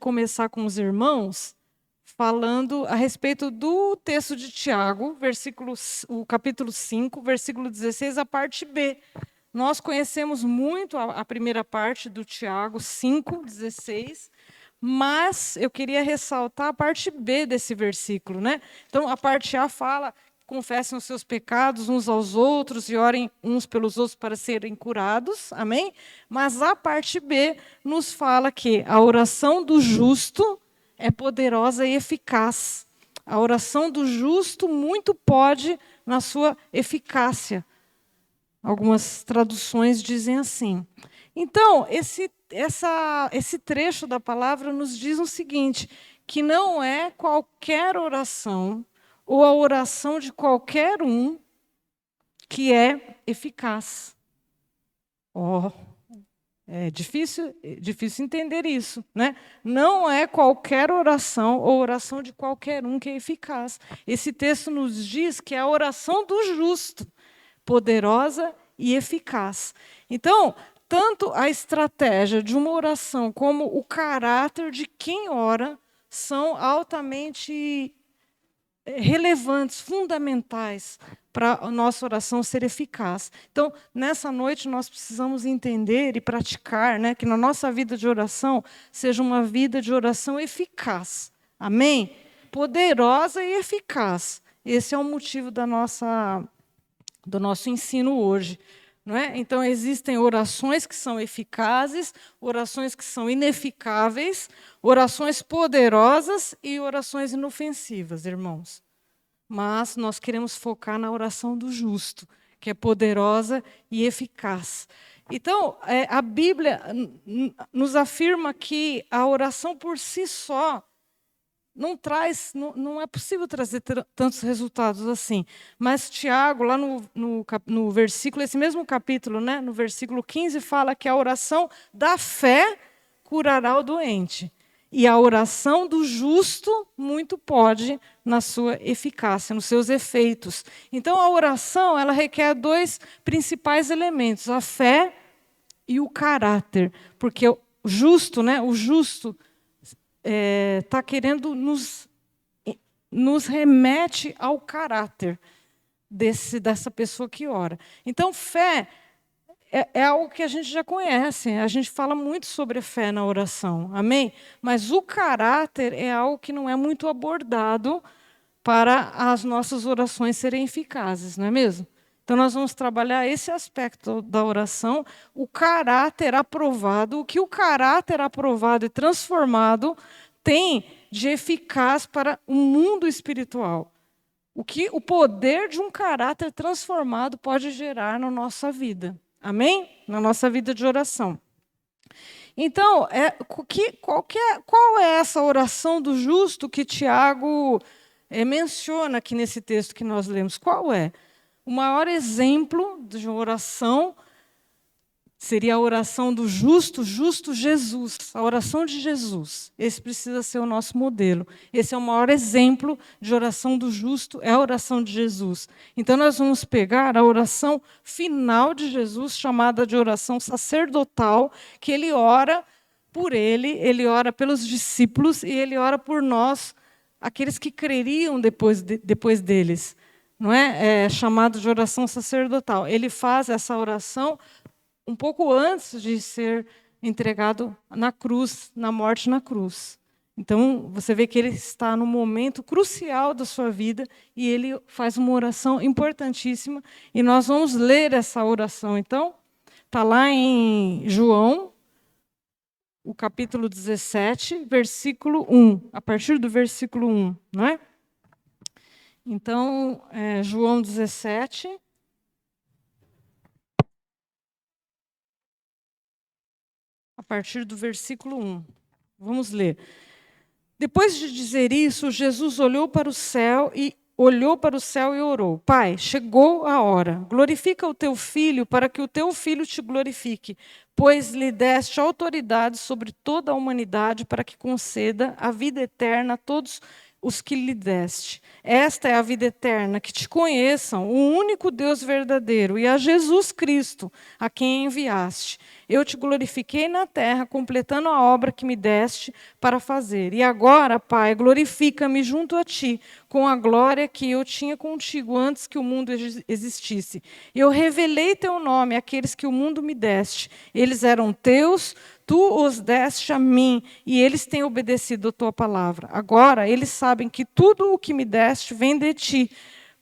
começar com os irmãos falando a respeito do texto de Tiago, o capítulo 5, versículo 16, a parte B. Nós conhecemos muito a primeira parte do Tiago 5, 16, mas eu queria ressaltar a parte B desse versículo, né? Então, a parte A fala: confessem os seus pecados uns aos outros e orem uns pelos outros para serem curados, amém? Mas a parte B nos fala que a oração do justo é poderosa e eficaz. A oração do justo muito pode na sua eficácia. Algumas traduções dizem assim. Então, esse trecho da palavra nos diz o seguinte, que não é qualquer oração ou a oração de qualquer um que é eficaz. É difícil entender isso, né? Não é qualquer oração ou oração de qualquer um que é eficaz. Esse texto nos diz que é a oração do justo, poderosa e eficaz. Então, tanto a estratégia de uma oração como o caráter de quem ora são altamente relevantes, fundamentais para a nossa oração ser eficaz. Então, nessa noite, nós precisamos entender e praticar, né, que na nossa vida de oração seja uma vida de oração eficaz. Amém? Poderosa e eficaz. Esse é o motivo do nosso ensino hoje. Não é? Então, existem orações que são eficazes, orações que são ineficáveis, orações poderosas e orações inofensivas, irmãos. Mas nós queremos focar na oração do justo, que é poderosa e eficaz. Então, a Bíblia nos afirma que a oração por si só não é possível trazer tantos resultados assim. Mas Tiago, lá no versículo, esse mesmo capítulo, né, no versículo 15, fala que a oração da fé curará o doente. E a oração do justo muito pode na sua eficácia, nos seus efeitos. Então, a oração ela requer dois principais elementos, a fé e o caráter. Porque o justo está querendo nos remete ao caráter dessa pessoa que ora. Então, fé é algo que a gente já conhece. A gente fala muito sobre fé na oração, amém? Mas o caráter é algo que não é muito abordado para as nossas orações serem eficazes, não é mesmo? Então, nós vamos trabalhar esse aspecto da oração, o caráter aprovado, o que o caráter aprovado e transformado tem de eficaz para o mundo espiritual. O que o poder de um caráter transformado pode gerar na nossa vida. Amém? Na nossa vida de oração. Então, qual é essa oração do justo que Tiago menciona aqui nesse texto que nós lemos? Qual é? O maior exemplo de uma oração seria a oração do justo Jesus, a oração de Jesus. Esse precisa ser o nosso modelo. Esse é o maior exemplo de oração do justo, é a oração de Jesus. Então, nós vamos pegar a oração final de Jesus, chamada de oração sacerdotal, que ele ora por ele ora pelos discípulos e ele ora por nós, aqueles que creriam depois deles. Não é? É chamado de oração sacerdotal. Ele faz essa oração um pouco antes de ser entregado na cruz, na morte na cruz. Então, você vê que ele está no momento crucial da sua vida e ele faz uma oração importantíssima. E nós vamos ler essa oração. Então, está lá em João, o capítulo 17, versículo 1. A partir do versículo 1, não é? Então, João 17... a partir do versículo 1. Vamos ler. Depois de dizer isso, Jesus olhou para o céu e orou: Pai, chegou a hora. Glorifica o teu filho, para que o teu filho te glorifique, pois lhe deste autoridade sobre toda a humanidade, para que conceda a vida eterna a todos os que lhe deste. Esta é a vida eterna, que te conheçam, o único Deus verdadeiro, e a Jesus Cristo, a quem enviaste. Eu te glorifiquei na terra, completando a obra que me deste para fazer. E agora, Pai, glorifica-me junto a ti, com a glória que eu tinha contigo antes que o mundo existisse. Eu revelei teu nome àqueles que o mundo me deste. Eles eram teus, tu os deste a mim, e eles têm obedecido a tua palavra. Agora eles sabem que tudo o que me deste vem de ti,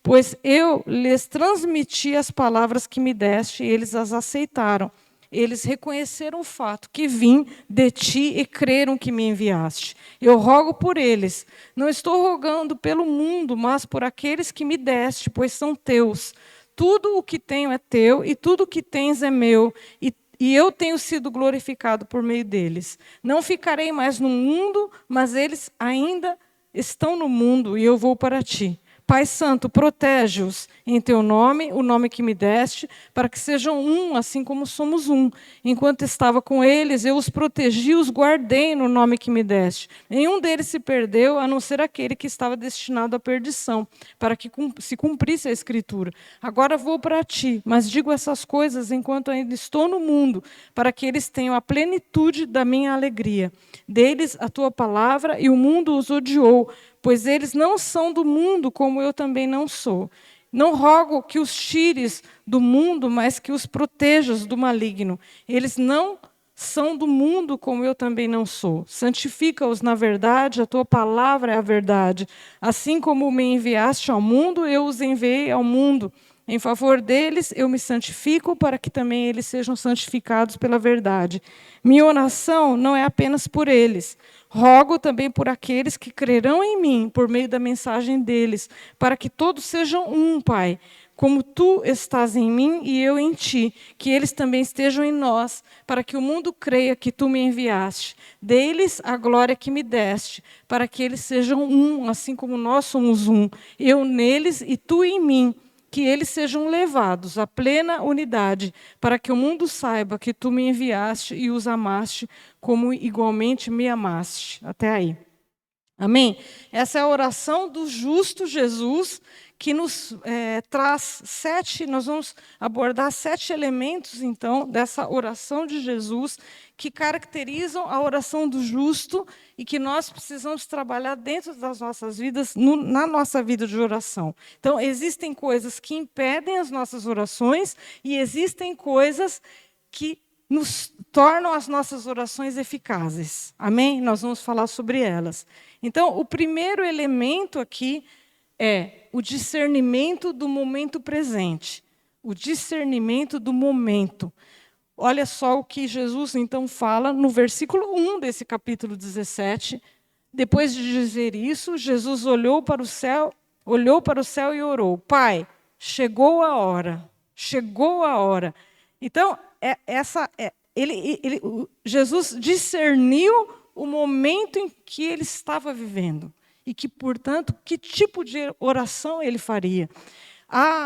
pois eu lhes transmiti as palavras que me deste, e eles as aceitaram. Eles reconheceram o fato que vim de ti e creram que me enviaste. Eu rogo por eles. Não estou rogando pelo mundo, mas por aqueles que me deste, pois são teus. Tudo o que tenho é teu, e tudo o que tens é meu, e eu tenho sido glorificado por meio deles. Não ficarei mais no mundo, mas eles ainda estão no mundo, e eu vou para ti. Pai Santo, protege-os em teu nome, o nome que me deste, para que sejam um, assim como somos um. Enquanto estava com eles, eu os protegi, os guardei no nome que me deste. Nenhum deles se perdeu, a não ser aquele que estava destinado à perdição, para que se cumprisse a Escritura. Agora vou para ti, mas digo essas coisas enquanto ainda estou no mundo, para que eles tenham a plenitude da minha alegria. Deles a tua palavra, e o mundo os odiou, pois eles não são do mundo, como eu também não sou. Não rogo que os tires do mundo, mas que os protejas do maligno. Eles não são do mundo, como eu também não sou. Santifica-os na verdade, a tua palavra é a verdade. Assim como me enviaste ao mundo, eu os enviei ao mundo. Em favor deles, eu me santifico, para que também eles sejam santificados pela verdade. Minha oração não é apenas por eles. Rogo também por aqueles que crerão em mim, por meio da mensagem deles, para que todos sejam um, Pai, como tu estás em mim e eu em ti, que eles também estejam em nós, para que o mundo creia que tu me enviaste. Dê-lhes a glória que me deste, para que eles sejam um, assim como nós somos um, eu neles e tu em mim, que eles sejam levados à plena unidade, para que o mundo saiba que tu me enviaste e os amaste, como igualmente me amaste. Até aí. Amém? Essa é a oração do justo Jesus, que nos traz nós vamos abordar 7 elementos, então, dessa oração de Jesus, que caracterizam a oração do justo e que nós precisamos trabalhar dentro das nossas vidas, na nossa vida de oração. Então, existem coisas que impedem as nossas orações e existem coisas que nos tornam as nossas orações eficazes. Amém? Nós vamos falar sobre elas. Então, o primeiro elemento aqui é o discernimento do momento presente. O discernimento do momento. Olha só o que Jesus, então, fala no versículo 1 desse capítulo 17. Depois de dizer isso, Jesus olhou para o céu e orou: Pai, chegou a hora, chegou a hora. Então, Jesus discerniu o momento em que ele estava vivendo e que, portanto, que tipo de oração ele faria.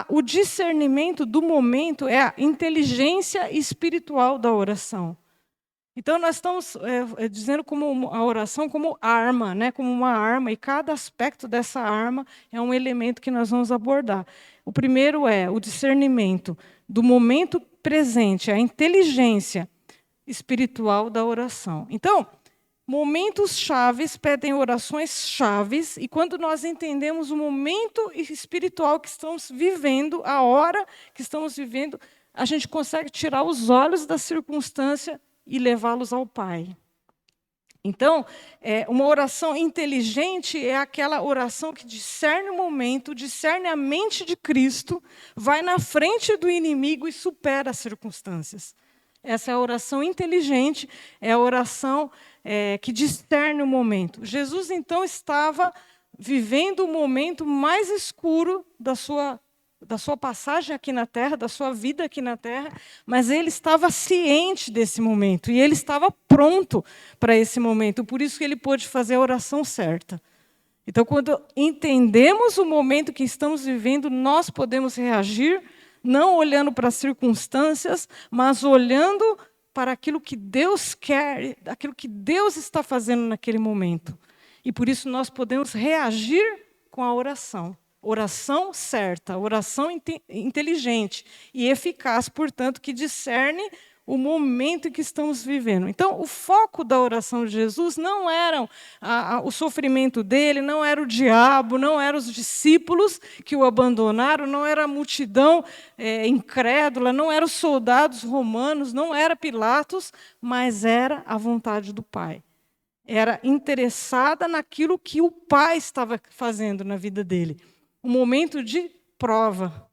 O discernimento do momento é a inteligência espiritual da oração. Então, nós estamos dizendo como a oração como arma, né? Como uma arma, e cada aspecto dessa arma é um elemento que nós vamos abordar. O primeiro é o discernimento do momento presente, a inteligência espiritual da oração. Então, momentos chaves pedem orações chaves, e quando nós entendemos o momento espiritual que estamos vivendo, a hora que estamos vivendo, a gente consegue tirar os olhos da circunstância e levá-los ao Pai. Então, uma oração inteligente é aquela oração que discerne o momento, discerne a mente de Cristo, vai na frente do inimigo e supera as circunstâncias. Essa é a oração inteligente, é a oração que discerne o momento. Jesus, então, estava vivendo o momento mais escuro da sua passagem aqui na Terra, da sua vida aqui na Terra, mas ele estava ciente desse momento, e ele estava pronto para esse momento, por isso que ele pôde fazer a oração certa. Então, quando entendemos o momento que estamos vivendo, nós podemos reagir, não olhando para as circunstâncias, mas olhando para aquilo que Deus quer, aquilo que Deus está fazendo naquele momento. E por isso nós podemos reagir com a oração. Oração certa, oração inteligente e eficaz, portanto, que discerne o momento em que estamos vivendo. Então, o foco da oração de Jesus não era o sofrimento dele, não era o diabo, não eram os discípulos que o abandonaram, não era a multidão incrédula, não eram os soldados romanos, não era Pilatos, mas era a vontade do Pai. Era interessada naquilo que o Pai estava fazendo na vida dele. Um momento de prova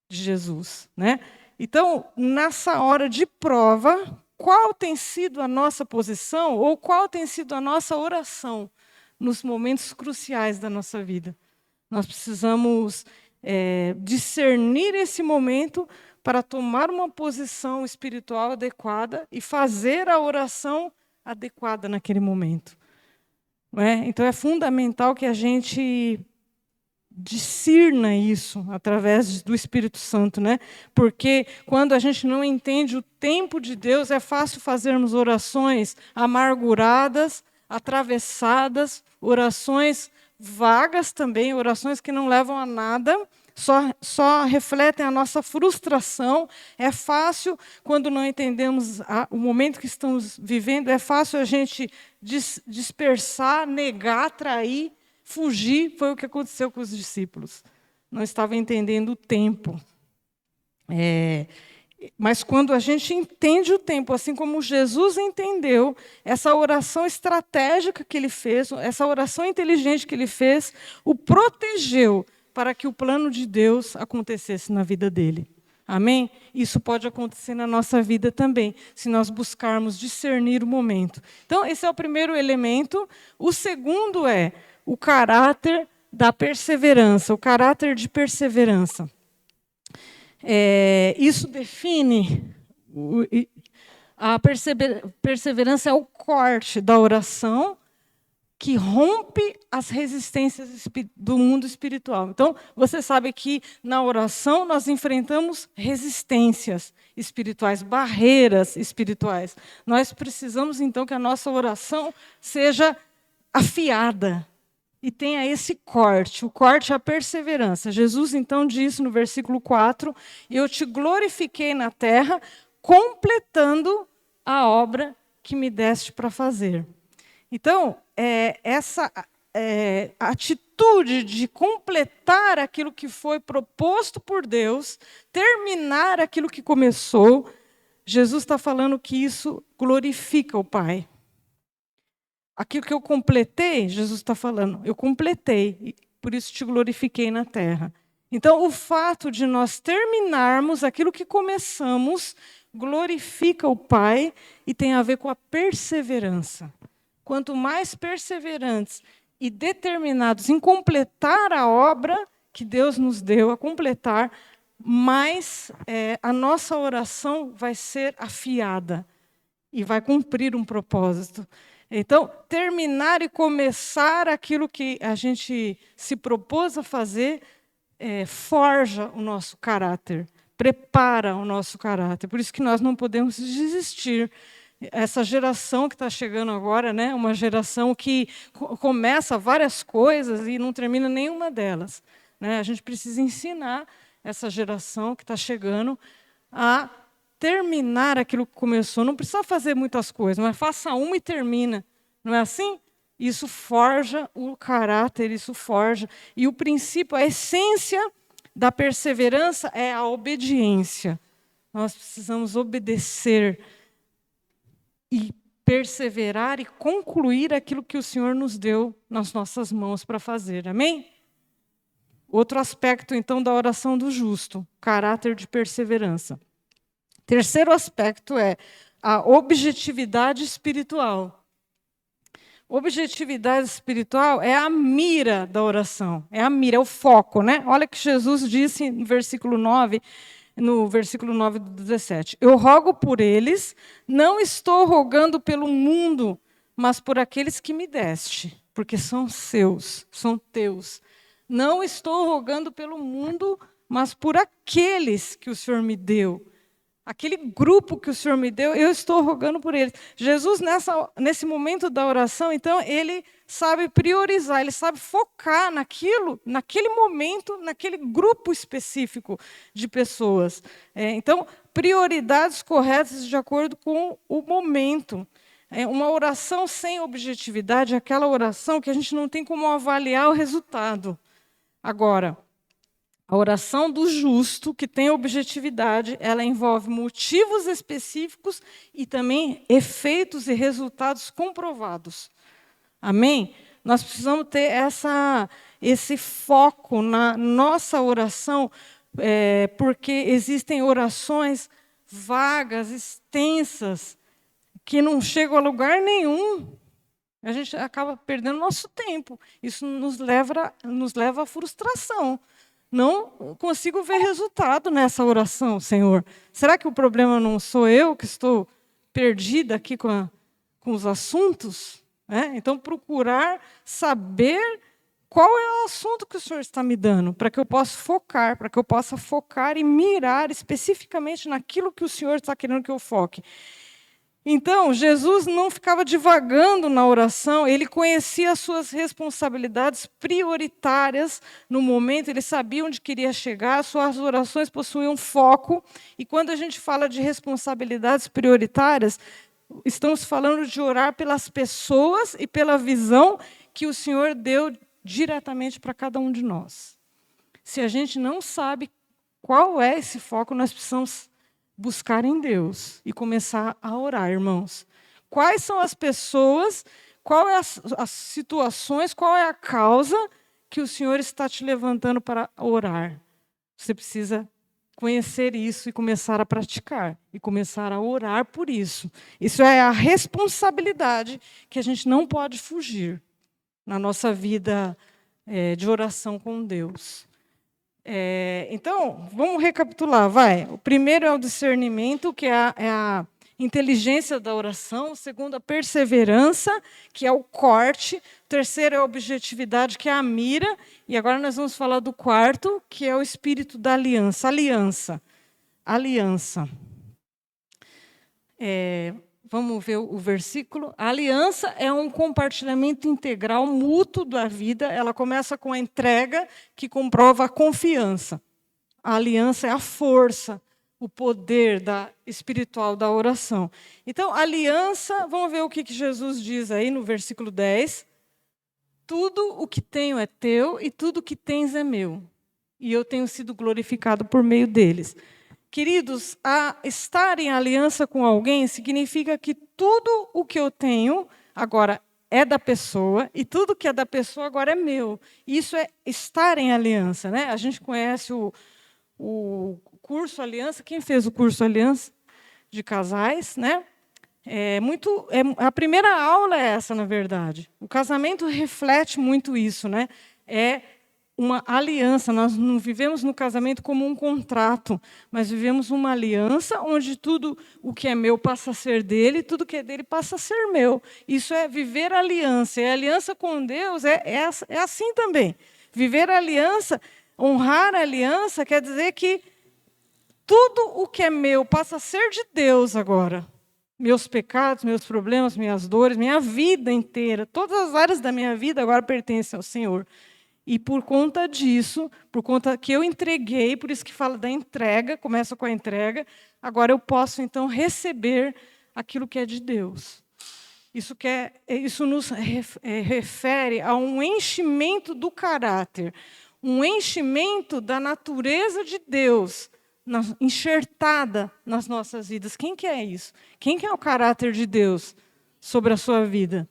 de Jesus, né? Então, nessa hora de prova, qual tem sido a nossa posição ou qual tem sido a nossa oração nos momentos cruciais da nossa vida? Nós precisamos discernir esse momento para tomar uma posição espiritual adequada e fazer a oração adequada naquele momento. Não é? Então, é fundamental que a gente discirna isso através do Espírito Santo, né? Porque quando a gente não entende o tempo de Deus, é fácil fazermos orações amarguradas, atravessadas, orações vagas também, orações que não levam a nada, só refletem a nossa frustração. É fácil, quando não entendemos o momento que estamos vivendo, é fácil a gente dispersar, negar, trair, fugir. Foi o que aconteceu com os discípulos. Não estavam entendendo o tempo. Mas quando a gente entende o tempo, assim como Jesus entendeu, essa oração estratégica que ele fez, essa oração inteligente que ele fez, o protegeu para que o plano de Deus acontecesse na vida dele. Amém? Isso pode acontecer na nossa vida também, se nós buscarmos discernir o momento. Então, esse é o primeiro elemento. O segundo é o caráter da perseverança, o caráter de perseverança. Isso define... A perseverança é o corte da oração que rompe as resistências do mundo espiritual. Então, você sabe que na oração nós enfrentamos resistências espirituais, barreiras espirituais. Nós precisamos, então, que a nossa oração seja afiada e tenha esse corte. O corte é a perseverança. Jesus, então, diz no versículo 4, eu te glorifiquei na terra, completando a obra que me deste para fazer. Então, essa atitude de completar aquilo que foi proposto por Deus, terminar aquilo que começou, Jesus está falando que isso glorifica o Pai. Aquilo que eu completei, Jesus está falando, eu completei, e por isso te glorifiquei na terra. Então, o fato de nós terminarmos aquilo que começamos, glorifica o Pai e tem a ver com a perseverança. Quanto mais perseverantes e determinados em completar a obra que Deus nos deu a completar, mais a nossa oração vai ser afiada e vai cumprir um propósito. Então, terminar e começar aquilo que a gente se propôs a fazer forja o nosso caráter, prepara o nosso caráter. Por isso que nós não podemos desistir. Essa geração que está chegando agora, né, uma geração que começa várias coisas e não termina nenhuma delas. Né? A gente precisa ensinar essa geração que está chegando a terminar aquilo que começou. Não precisa fazer muitas coisas, mas faça uma e termina. Não é assim? Isso forja o caráter, isso forja. E o princípio, a essência da perseverança é a obediência. Nós precisamos obedecer e perseverar e concluir aquilo que o Senhor nos deu nas nossas mãos para fazer. Amém? Outro aspecto, então, da oração do justo, caráter de perseverança. Terceiro aspecto é a objetividade espiritual. Objetividade espiritual é a mira da oração, é a mira, é o foco, né? Olha que Jesus disse no versículo 9 do 17. Eu rogo por eles, não estou rogando pelo mundo, mas por aqueles que me deste, porque são seus, são teus. Não estou rogando pelo mundo, mas por aqueles que o Senhor me deu. Aquele grupo que o Senhor me deu, eu estou rogando por eles. Jesus, nesse momento da oração, então, ele sabe priorizar, ele sabe focar naquele momento, naquele grupo específico de pessoas. Então, prioridades corretas de acordo com o momento. Uma oração sem objetividade é aquela oração que a gente não tem como avaliar o resultado. Agora, a oração do justo, que tem objetividade, ela envolve motivos específicos e também efeitos e resultados comprovados. Amém? Nós precisamos ter esse foco na nossa oração, porque existem orações vagas, extensas, que não chegam a lugar nenhum. A gente acaba perdendo nosso tempo. Isso nos leva à frustração. Não consigo ver resultado nessa oração, Senhor. Será que o problema não sou eu que estou perdida aqui com os assuntos? Então, procurar saber qual é o assunto que o Senhor está me dando, para que eu possa focar e mirar especificamente naquilo que o Senhor está querendo que eu foque. Então, Jesus não ficava divagando na oração, ele conhecia as suas responsabilidades prioritárias no momento, ele sabia onde queria chegar, suas orações possuíam foco, e quando a gente fala de responsabilidades prioritárias, estamos falando de orar pelas pessoas e pela visão que o Senhor deu diretamente para cada um de nós. Se a gente não sabe qual é esse foco, nós precisamos buscar em Deus e começar a orar, irmãos. Quais são as pessoas, qual é as situações, qual é a causa que o Senhor está te levantando para orar? Você precisa conhecer isso e começar a praticar, e começar a orar por isso. Isso é a responsabilidade que a gente não pode fugir na nossa vida de oração com Deus. Então, vamos recapitular, vai. O primeiro é o discernimento, que é a inteligência da oração. O segundo, a perseverança, que é o corte. O terceiro é a objetividade, que é a mira. E agora nós vamos falar do quarto, que é o espírito da aliança. Aliança. Vamos ver o versículo. A aliança é um compartilhamento integral mútuo da vida. Ela começa com a entrega, que comprova a confiança. A aliança é a força, o poder espiritual da oração. Então, aliança, vamos ver o que Jesus diz aí no versículo 10. Tudo o que tenho é teu e tudo o que tens é meu. E eu tenho sido glorificado por meio deles. Queridos, estar em aliança com alguém significa que tudo o que eu tenho agora é da pessoa e tudo que é da pessoa agora é meu. Isso é estar em aliança, né? A gente conhece o curso Aliança. Quem fez o curso Aliança de casais, né? A primeira aula é essa, na verdade. O casamento reflete muito isso, né? É uma aliança. Nós não vivemos no casamento como um contrato, mas vivemos uma aliança onde tudo o que é meu passa a ser dele, tudo que é dele passa a ser meu. Isso é viver aliança. E a aliança com Deus é assim também. Viver aliança, honrar a aliança, quer dizer que tudo o que é meu passa a ser de Deus agora. Meus pecados, meus problemas, minhas dores, minha vida inteira, todas as áreas da minha vida agora pertencem ao Senhor. E por conta disso, por conta que eu entreguei, por isso que fala da entrega, começa com a entrega, agora eu posso, então, receber aquilo que é de Deus. Isso nos refere a um enchimento do caráter, um enchimento da natureza de Deus, enxertada nas nossas vidas. Quem que é isso? Quem que é o caráter de Deus sobre a sua vida?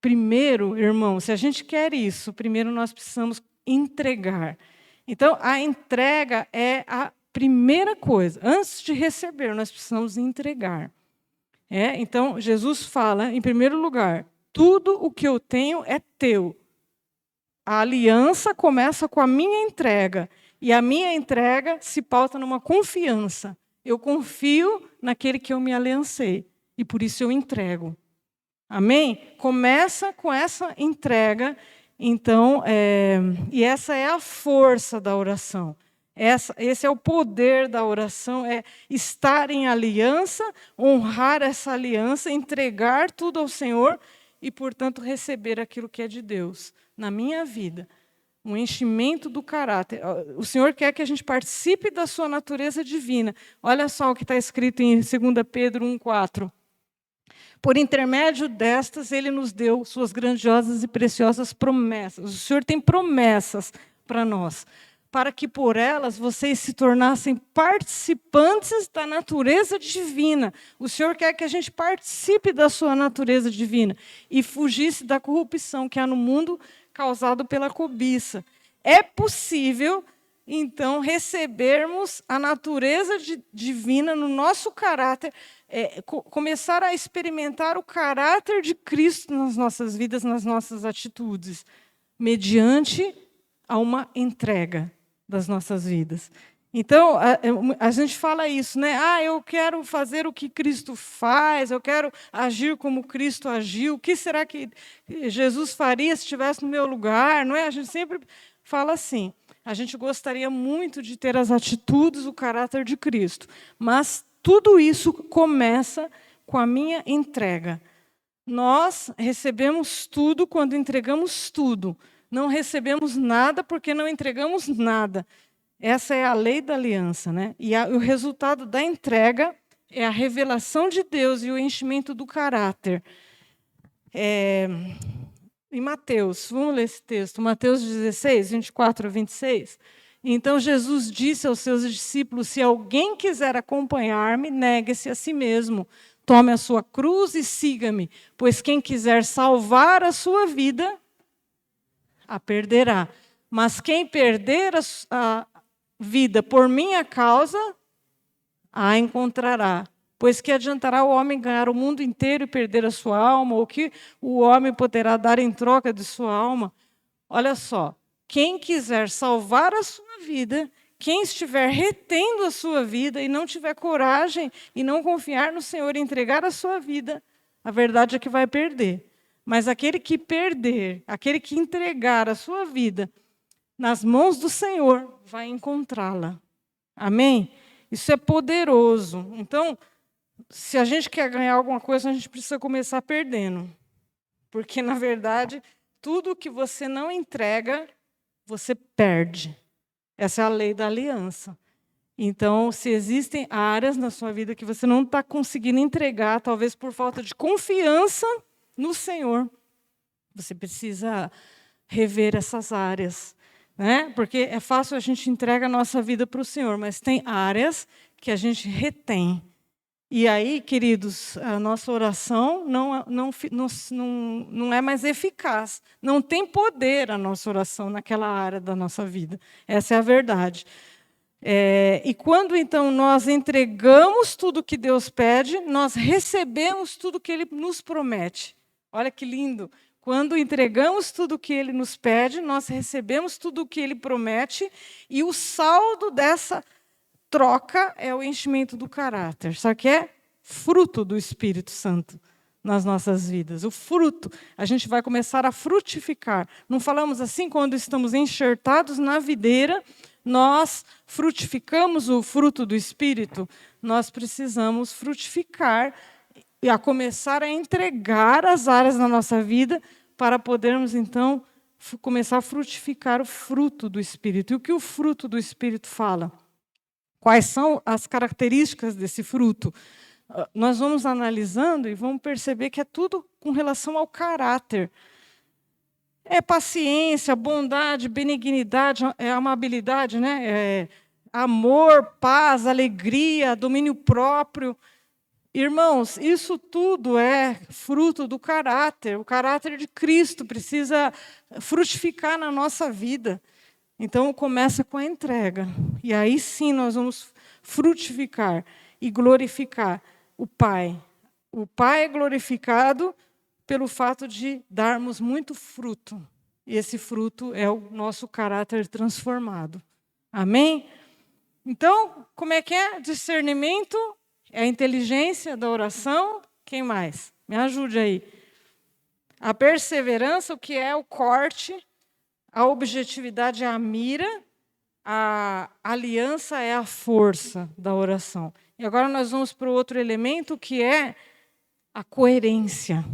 Primeiro, irmão, se a gente quer isso, primeiro nós precisamos entregar. Então, a entrega é a primeira coisa. Antes de receber, nós precisamos entregar. Então, Jesus fala, em primeiro lugar, tudo o que eu tenho é teu. A aliança começa com a minha entrega. E a minha entrega se pauta numa confiança. Eu confio naquele que eu me aliancei. E por isso eu entrego. Amém? Começa com essa entrega, então, e essa é a força da oração. Esse é o poder da oração, é estar em aliança, honrar essa aliança, entregar tudo ao Senhor e, portanto, receber aquilo que é de Deus na minha vida. Um enchimento do caráter. O Senhor quer que a gente participe da sua natureza divina. Olha só o que está escrito em 2 Pedro 1,4. Por intermédio destas, Ele nos deu suas grandiosas e preciosas promessas. O Senhor tem promessas para nós, para que por elas vocês se tornassem participantes da natureza divina. O Senhor quer que a gente participe da sua natureza divina e fugisse da corrupção que há no mundo causado pela cobiça. É possível, então, recebermos a natureza divina no nosso caráter, começar a experimentar o caráter de Cristo nas nossas vidas, nas nossas atitudes, mediante a uma entrega das nossas vidas. Então, a gente fala isso, né? Eu quero fazer o que Cristo faz, eu quero agir como Cristo agiu. O que será que Jesus faria se estivesse no meu lugar? Não é? A gente sempre fala assim. A gente gostaria muito de ter as atitudes, o caráter de Cristo. Mas tudo isso começa com a minha entrega. Nós recebemos tudo quando entregamos tudo. Não recebemos nada porque não entregamos nada. Essa é a lei da aliança, né? E o resultado da entrega é a revelação de Deus e o enchimento do caráter. Em Mateus, vamos ler esse texto, Mateus 16, 24 a 26. Então Jesus disse aos seus discípulos: se alguém quiser acompanhar-me, negue-se a si mesmo, tome a sua cruz e siga-me, pois quem quiser salvar a sua vida, a perderá. Mas quem perder a vida por minha causa, a encontrará. Pois que adiantará o homem ganhar o mundo inteiro e perder a sua alma, ou que o homem poderá dar em troca de sua alma? Olha só, quem quiser salvar a sua vida, quem estiver retendo a sua vida e não tiver coragem e não confiar no Senhor e entregar a sua vida, a verdade é que vai perder. Mas aquele que perder, aquele que entregar a sua vida nas mãos do Senhor, vai encontrá-la. Amém? Isso é poderoso. Então, se a gente quer ganhar alguma coisa, a gente precisa começar perdendo. Porque, na verdade, tudo que você não entrega, você perde. Essa é a lei da aliança. Então, se existem áreas na sua vida que você não está conseguindo entregar, talvez por falta de confiança no Senhor, você precisa rever essas áreas. Né? Porque é fácil a gente entregar a nossa vida para o Senhor, mas tem áreas que a gente retém. E aí, queridos, a nossa oração não é mais eficaz. Não tem poder a nossa oração naquela área da nossa vida. Essa é a verdade. E quando, então, nós entregamos tudo que Deus pede, nós recebemos tudo que Ele nos promete. Olha que lindo. Quando entregamos tudo o que Ele nos pede, nós recebemos tudo o que Ele promete, e o saldo dessa troca é o enchimento do caráter. Só que é fruto do Espírito Santo nas nossas vidas. O fruto, a gente vai começar a frutificar. Não falamos assim quando estamos enxertados na videira, nós frutificamos o fruto do Espírito? Nós precisamos frutificar e a começar a entregar as áreas da nossa vida para podermos, então, começar a frutificar o fruto do Espírito. E o que o fruto do Espírito fala? Quais são as características desse fruto? Nós vamos analisando e vamos perceber que é tudo com relação ao caráter. É paciência, bondade, benignidade, amabilidade, né? Amor, paz, alegria, domínio próprio. Irmãos, isso tudo é fruto do caráter. O caráter de Cristo precisa frutificar na nossa vida. Então, começa com a entrega. E aí sim nós vamos frutificar e glorificar o Pai. O Pai é glorificado pelo fato de darmos muito fruto. E esse fruto é o nosso caráter transformado. Amém? Então, como é que é? Discernimento é a inteligência da oração. Quem mais? Me ajude aí. A perseverança, o que é o corte. A objetividade é a mira. a aliança é a força da oração. E agora nós vamos para o outro elemento, que é a coerência.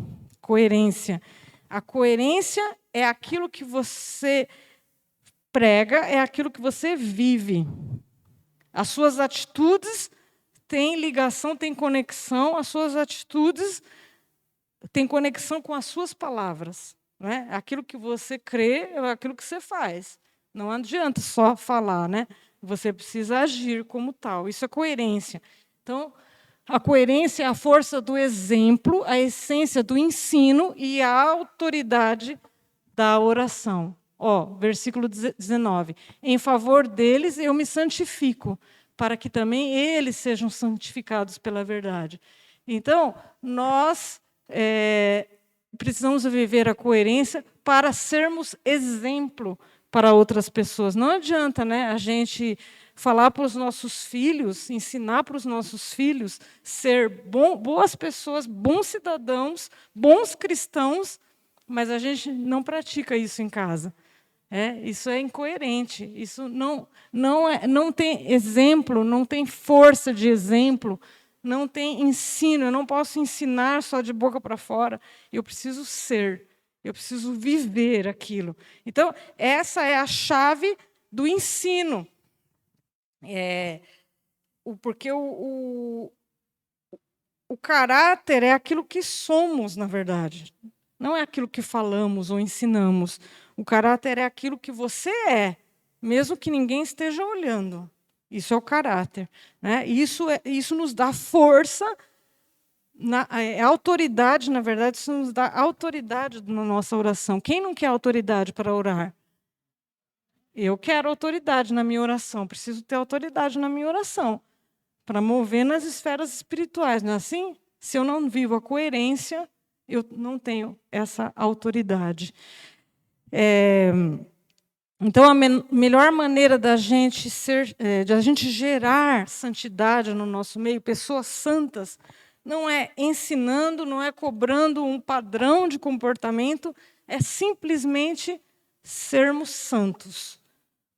Coerência. A coerência é aquilo que você prega, é aquilo que você vive. As suas atitudes têm ligação, têm conexão, as suas atitudes têm conexão com as suas palavras. Né? Aquilo que você crê é aquilo que você faz. Não adianta só falar, né? Você precisa agir como tal. Isso é coerência. Então, a coerência é a força do exemplo, a essência do ensino e a autoridade da oração. Versículo 19. Em favor deles eu me santifico, para que também eles sejam santificados pela verdade. Então, nós precisamos viver a coerência para sermos exemplo para outras pessoas. Não adianta, né, a gente falar para os nossos filhos, ensinar para os nossos filhos ser boas pessoas, bons cidadãos, bons cristãos, mas a gente não pratica isso em casa. Isso é incoerente. Isso não tem exemplo, não tem força de exemplo, não tem ensino. Eu não posso ensinar só de boca para fora. Eu preciso ser. Eu preciso viver aquilo. Então, essa é a chave do ensino. Porque o caráter é aquilo que somos, na verdade. Não é aquilo que falamos ou ensinamos. O caráter é aquilo que você é, mesmo que ninguém esteja olhando. Isso é o caráter. Né? Isso nos dá força, autoridade, na verdade, isso nos dá autoridade na nossa oração. Quem não quer autoridade para orar? Eu quero autoridade na minha oração, preciso ter autoridade na minha oração, para mover nas esferas espirituais, não é assim? Se eu não vivo a coerência, eu não tenho essa autoridade. Então, a melhor maneira da gente de a gente gerar santidade no nosso meio, pessoas santas, não é ensinando, não é cobrando um padrão de comportamento, é simplesmente sermos santos.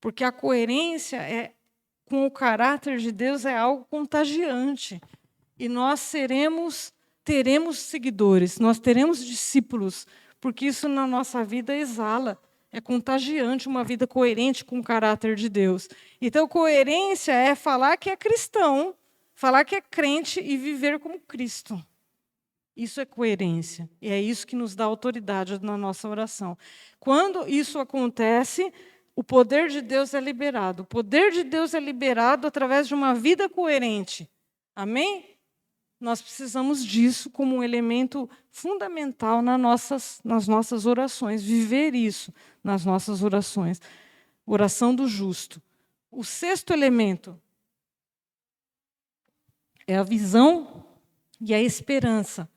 Porque a coerência com o caráter de Deus é algo contagiante. E nós teremos seguidores, nós teremos discípulos, porque isso na nossa vida exala. É contagiante uma vida coerente com o caráter de Deus. Então, coerência é falar que é cristão, falar que é crente e viver como Cristo. Isso é coerência. E é isso que nos dá autoridade na nossa oração. Quando isso acontece, o poder de Deus é liberado. O poder de Deus é liberado através de uma vida coerente. Amém? Nós precisamos disso como um elemento fundamental nas nossas orações, viver isso nas nossas orações. Oração do justo. O sexto elemento é a visão e a esperança.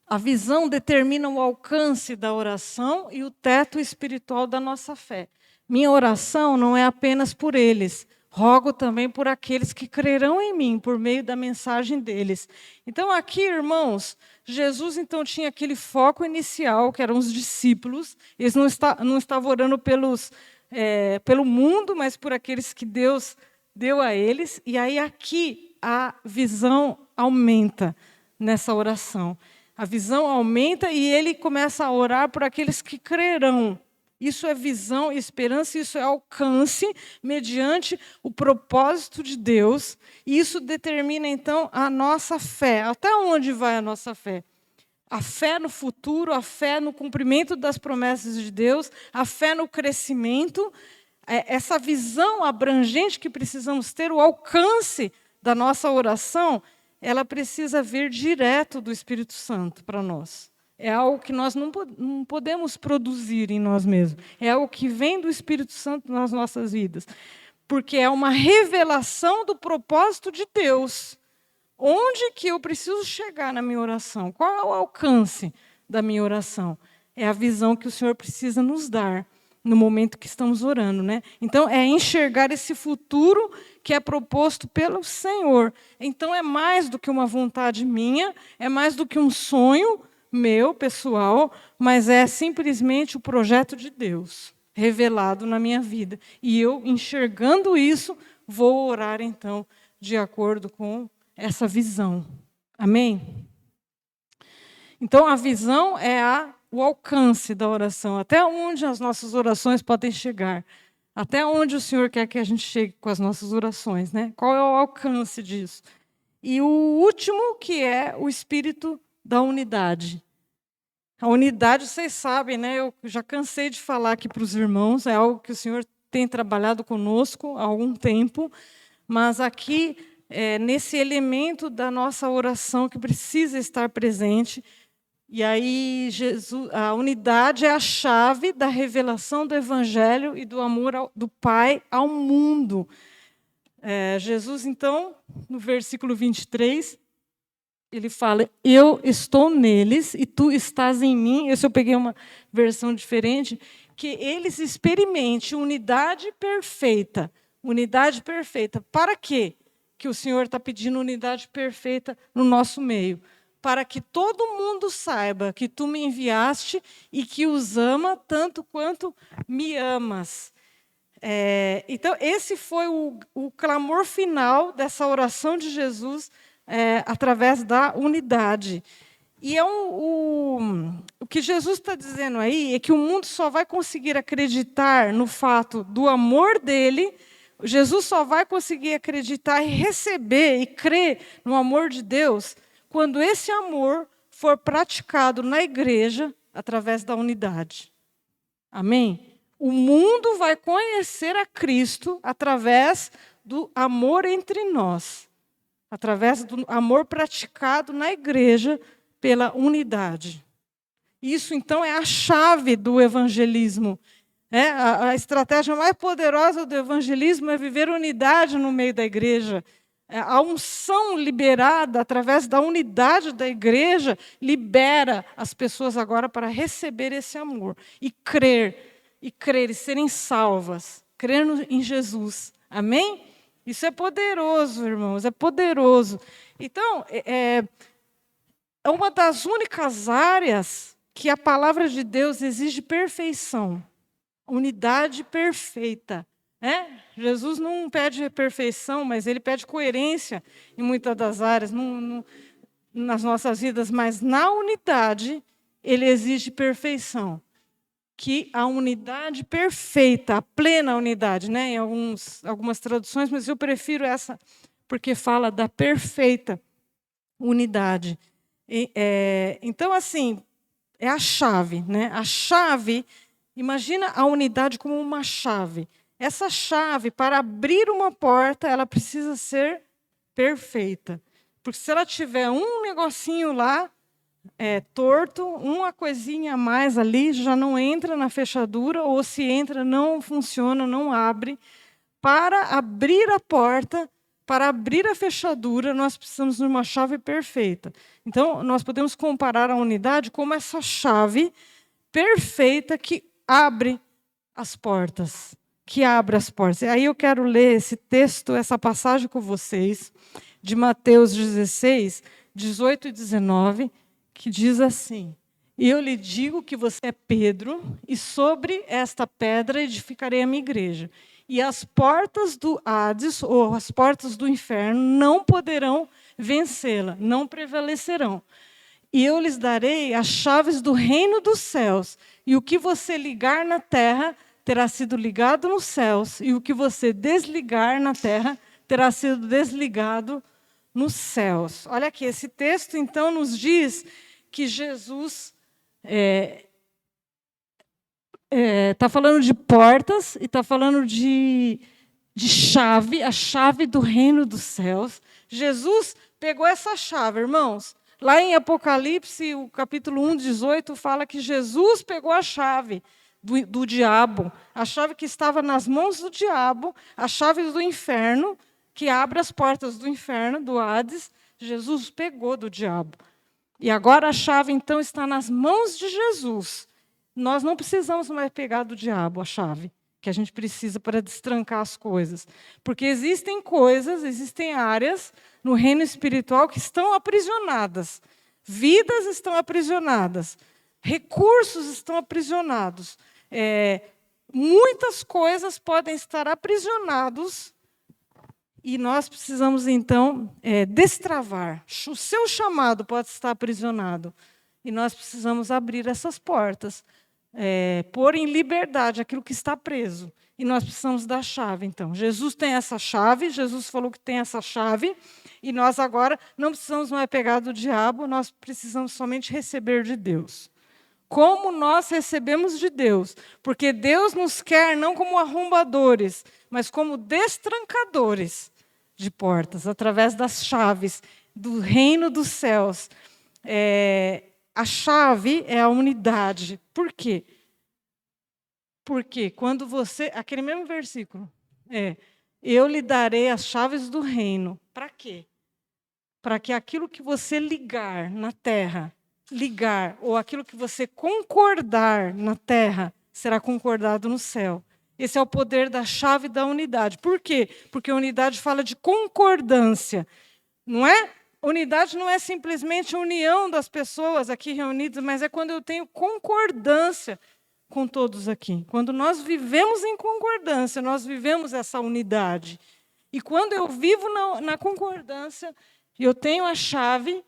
A visão determina o alcance da oração e o teto espiritual da nossa fé. Minha oração não é apenas por eles, rogo também por aqueles que crerão em mim, por meio da mensagem deles. Então, aqui, irmãos, Jesus então tinha aquele foco inicial, que eram os discípulos. Eles não estavam orando pelo mundo, mas por aqueles que Deus deu a eles. E aí, aqui, a visão aumenta nessa oração. A visão aumenta e ele começa a orar por aqueles que crerão. Isso é visão, esperança, isso é alcance mediante o propósito de Deus. E isso determina, então, a nossa fé. Até onde vai a nossa fé? A fé no futuro, a fé no cumprimento das promessas de Deus, a fé no crescimento. Essa visão abrangente que precisamos ter, o alcance da nossa oração, ela precisa vir direto do Espírito Santo para nós. É algo que nós não podemos produzir em nós mesmos. É algo que vem do Espírito Santo nas nossas vidas. Porque é uma revelação do propósito de Deus. Onde que eu preciso chegar na minha oração? Qual é o alcance da minha oração? É a visão que o Senhor precisa nos dar no momento que estamos orando, né? Então, é enxergar esse futuro que é proposto pelo Senhor. Então, é mais do que uma vontade minha, é mais do que um sonho meu, pessoal, mas é simplesmente o projeto de Deus. revelado na minha vida. E eu, enxergando isso, vou orar, então, de acordo com essa visão. Amém? Então, a visão é o alcance da oração, até onde as nossas orações podem chegar, até onde o Senhor quer que a gente chegue com as nossas orações, né? Qual é o alcance disso? E o último, que é o espírito da unidade. A unidade, vocês sabem, né? Eu já cansei de falar aqui para os irmãos, é algo que o Senhor tem trabalhado conosco há algum tempo, mas aqui, nesse elemento da nossa oração que precisa estar presente, e aí a unidade é a chave da revelação do Evangelho e do amor do Pai ao mundo. Jesus, então, no versículo 23, ele fala, eu estou neles e tu estás em mim. Esse eu peguei uma versão diferente, que eles experimentem unidade perfeita. Unidade perfeita. Para quê que o Senhor está pedindo unidade perfeita no nosso meio? Para que todo mundo saiba que tu me enviaste e que os ama tanto quanto me amas. Então, esse foi o clamor final dessa oração de Jesus, através da unidade. E o que Jesus está dizendo aí é que o mundo só vai conseguir acreditar no fato do amor dele, Jesus só vai conseguir acreditar e receber e crer no amor de Deus quando esse amor for praticado na igreja através da unidade. Amém? O mundo vai conhecer a Cristo através do amor entre nós, através do amor praticado na igreja pela unidade. Isso, então, é a chave do evangelismo. A estratégia mais poderosa do evangelismo é viver unidade no meio da igreja. A unção liberada através da unidade da igreja libera as pessoas agora para receber esse amor e crer e serem salvas, crer em Jesus. Amém? Isso é poderoso, irmãos, é poderoso. Então, é uma das únicas áreas que a palavra de Deus exige perfeição, unidade perfeita. Jesus não pede perfeição, mas ele pede coerência em muitas das áreas, nas nossas vidas, mas na unidade ele exige perfeição. Que a unidade perfeita, a plena unidade, em algumas traduções, mas eu prefiro essa, porque fala da perfeita unidade. Então, assim, é a chave. A chave, imagina a unidade como uma chave. Essa chave, para abrir uma porta, ela precisa ser perfeita. Porque se ela tiver um negocinho lá, torto, uma coisinha a mais ali, já não entra na fechadura, ou se entra, não funciona, não abre. Para abrir a porta, para abrir a fechadura, nós precisamos de uma chave perfeita. Então, nós podemos comparar a unidade como essa chave perfeita que abre as portas. Que abre as portas. E aí eu quero ler esse texto, essa passagem com vocês, de Mateus 16, 18 e 19, que diz assim, e eu lhe digo que você é Pedro, e sobre esta pedra edificarei a minha igreja. E as portas do Hades, ou as portas do inferno, não poderão vencê-la, não prevalecerão. E eu lhes darei as chaves do reino dos céus, e o que você ligar na terra terá sido ligado nos céus, e o que você desligar na terra terá sido desligado nos céus. Olha aqui, esse texto, então, nos diz que Jesus está falando de portas e está falando de chave, a chave do reino dos céus. Jesus pegou essa chave, irmãos. Lá em Apocalipse, o capítulo 1, 18, fala que Jesus pegou a chave do diabo, a chave que estava nas mãos do diabo, a chave do inferno, que abre as portas do inferno, do Hades, Jesus pegou do diabo. E agora a chave, então, está nas mãos de Jesus. Nós não precisamos mais pegar do diabo a chave que a gente precisa para destrancar as coisas. Porque existem coisas, existem áreas no reino espiritual que estão aprisionadas. Vidas estão aprisionadas. Recursos estão aprisionados. muitas coisas podem estar aprisionadas e nós precisamos, então, destravar. O seu chamado pode estar aprisionado e nós precisamos abrir essas portas, pôr em liberdade aquilo que está preso. E nós precisamos da chave, então. Jesus tem essa chave, Jesus falou que tem essa chave, e nós agora não precisamos mais pegar do diabo, nós precisamos somente receber de Deus. Como nós recebemos de Deus? Porque Deus nos quer não como arrombadores, mas como destrancadores de portas, através das chaves do reino dos céus. A chave é a unidade. Por quê? Porque quando você... Aquele mesmo versículo. Eu lhe darei as chaves do reino. Para quê? Para que aquilo que você ligar na terra, ou aquilo que você concordar na terra, será concordado no céu. Esse é o poder da chave da unidade. Por quê? Porque a unidade fala de concordância. Não é? Unidade não é simplesmente a união das pessoas aqui reunidas, mas é quando eu tenho concordância com todos aqui. Quando nós vivemos em concordância, nós vivemos essa unidade. E quando eu vivo na concordância, eu tenho a chave,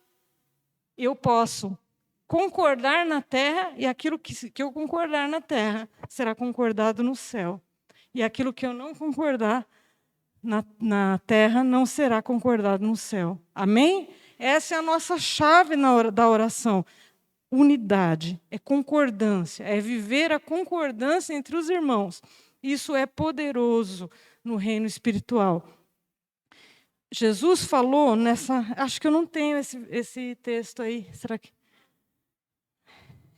eu posso concordar na terra, e aquilo que eu concordar na terra será concordado no céu. E aquilo que eu não concordar na terra não será concordado no céu. Amém? Essa é a nossa chave da oração. Unidade, é concordância, é viver a concordância entre os irmãos. Isso é poderoso no reino espiritual. Jesus falou nessa... Acho que eu não tenho esse texto aí. Será que...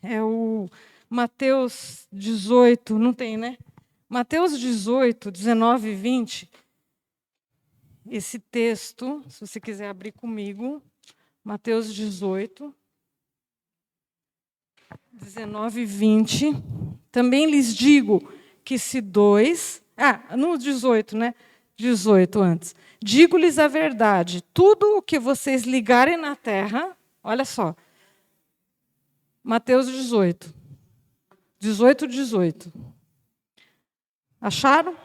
É o Mateus 18, não tem, né? Mateus 18, 19 e 20. Esse texto, se você quiser abrir comigo, Mateus 18, 19 e 20. Também lhes digo que se dois... no 18, né? 18 antes. Digo-lhes a verdade, tudo o que vocês ligarem na terra... Olha só. Mateus 18. 18. Acharam?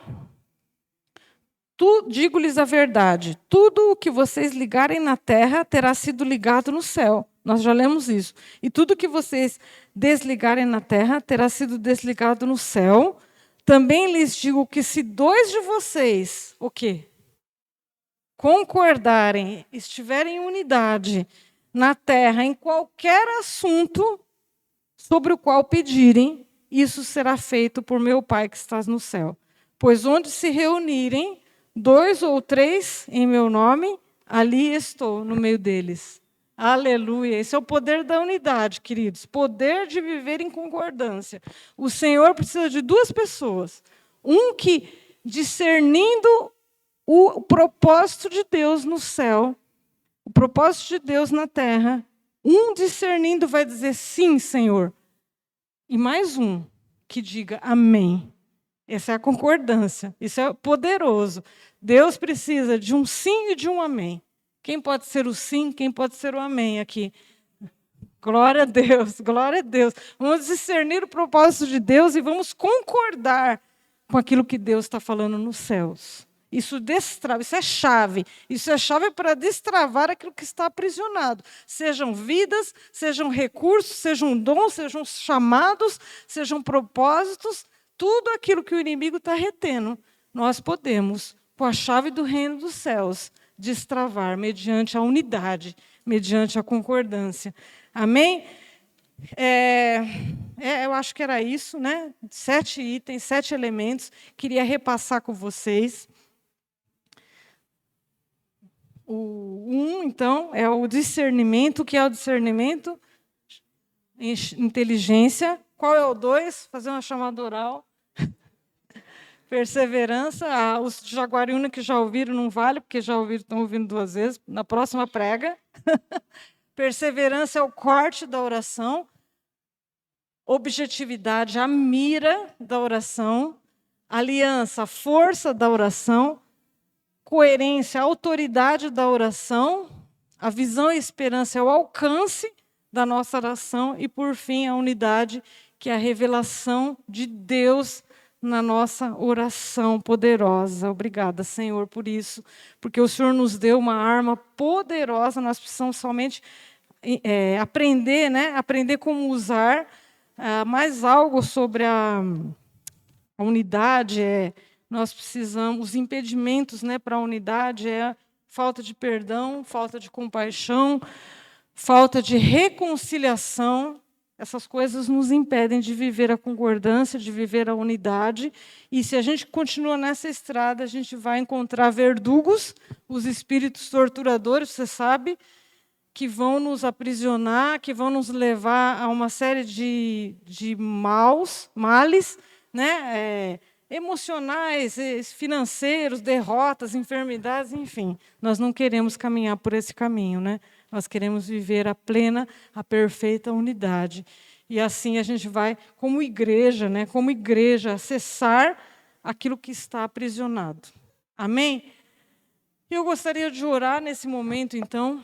Digo-lhes a verdade, tudo o que vocês ligarem na terra terá sido ligado no céu. Nós já lemos isso. E tudo o que vocês desligarem na terra terá sido desligado no céu. Também lhes digo que se dois de vocês, o quê? Concordarem, estiverem em unidade na terra, em qualquer assunto sobre o qual pedirem, isso será feito por meu Pai que estás no céu. Pois onde se reunirem 2 ou 3 em meu nome, ali estou no meio deles. Aleluia! Esse é o poder da unidade, queridos. Poder de viver em concordância. O Senhor precisa de 2 pessoas. Um que, discernindo o propósito de Deus no céu, o propósito de Deus na terra, um discernindo vai dizer sim, Senhor. E mais um que diga amém. Essa é a concordância. Isso é poderoso. Deus precisa de um sim e de um amém. Quem pode ser o sim, quem pode ser o amém aqui? Glória a Deus, glória a Deus. Vamos discernir o propósito de Deus e vamos concordar com aquilo que Deus está falando nos céus. Isso destrava, isso é chave. Isso é chave para destravar aquilo que está aprisionado. Sejam vidas, sejam recursos, sejam dons, sejam chamados, sejam propósitos, tudo aquilo que o inimigo está retendo, nós podemos, com a chave do reino dos céus, destravar mediante a unidade, mediante a concordância. Amém? Eu acho que era isso, né? 7 itens, 7 elementos. Queria repassar com vocês. Então, é o discernimento. O que é o discernimento? Inteligência. Qual é o 2? Fazer uma chamada oral. Perseverança. Os de Jaguariúna que já ouviram não vale, porque já ouviram, estão ouvindo 2 vezes. Na próxima prega. Perseverança é o corte da oração. Objetividade, a mira da oração. Aliança, a força da oração. Coerência, a autoridade da oração. A visão e esperança é o alcance da nossa oração. E, por fim, a unidade, que é a revelação de Deus na nossa oração poderosa. Obrigada, Senhor, por isso, porque o Senhor nos deu uma arma poderosa, nós precisamos somente aprender, né? Aprender como usar. Mais algo sobre a unidade, nós precisamos, os impedimentos, né, para a unidade falta de perdão, falta de compaixão, falta de reconciliação. Essas coisas nos impedem de viver a concordância, de viver a unidade. E se a gente continua nessa estrada, a gente vai encontrar verdugos, os espíritos torturadores, você sabe, que vão nos aprisionar, que vão nos levar a uma série de males, né? Emocionais, financeiros, derrotas, enfermidades, enfim. Nós não queremos caminhar por esse caminho, né? Nós queremos viver a plena, a perfeita unidade. E assim a gente vai, como igreja, né? Como igreja, acessar aquilo que está aprisionado. Amém? Eu gostaria de orar nesse momento, então.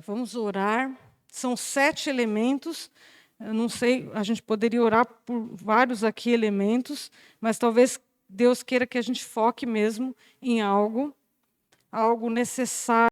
Vamos orar. São 7 elementos. Eu não sei, a gente poderia orar por vários aqui elementos, mas talvez Deus queira que a gente foque mesmo em algo necessário.